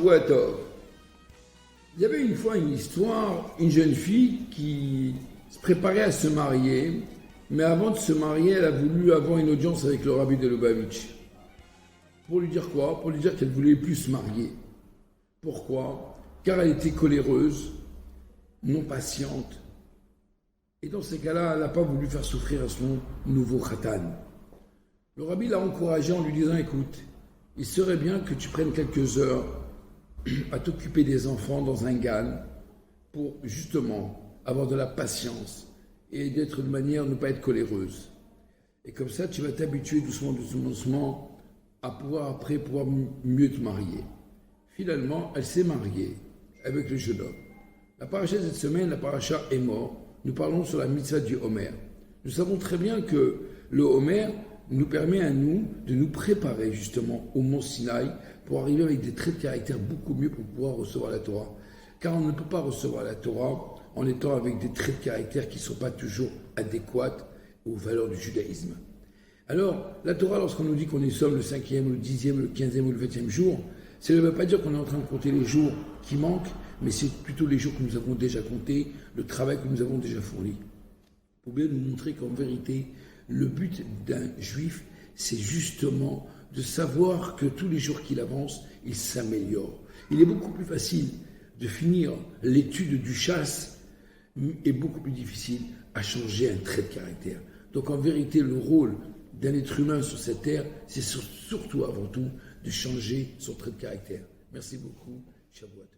Shavuot. Il y avait une fois une histoire, une jeune fille qui se préparait à se marier, mais avant de se marier, elle a voulu avoir une audience avec le rabbi de Lubavitch. Pour lui dire quoi? Pour lui dire qu'elle ne voulait plus se marier. Pourquoi? Car elle était coléreuse, non patiente. Et dans ces cas-là, elle n'a pas voulu faire souffrir à son nouveau khatan. Le rabbi l'a encouragée en lui disant, écoute, il serait bien que tu prennes quelques heures à t'occuper des enfants dans un gan pour justement avoir de la patience et d'être de manière à ne pas être coléreuse. Et comme ça, tu vas t'habituer doucement à pouvoir mieux te marier. Finalement, elle s'est mariée avec le jeune homme. La paracha de cette semaine, la paracha est mort. Nous parlons sur la mitzvah du Homer. Nous savons très bien que le Homer nous permet à nous de nous préparer justement au mont Sinaï pour arriver avec des traits de caractère beaucoup mieux pour pouvoir recevoir la Torah. Car on ne peut pas recevoir la Torah en étant avec des traits de caractère qui ne sont pas toujours adéquats aux valeurs du judaïsme. Alors, la Torah, lorsqu'on nous dit qu'on est sommes le 5e, le 10e, le 15e ou le 20e jour, ça ne veut pas dire qu'on est en train de compter les jours qui manquent, mais c'est plutôt les jours que nous avons déjà comptés, le travail que nous avons déjà fourni. Pour bien nous montrer qu'en vérité, le but d'un juif, c'est justement de savoir que tous les jours qu'il avance, il s'améliore. Il est beaucoup plus facile de finir l'étude du chasse et beaucoup plus difficile à changer un trait de caractère. Donc en vérité, le rôle d'un être humain sur cette terre, c'est surtout avant tout de changer son trait de caractère. Merci beaucoup, Shavuot.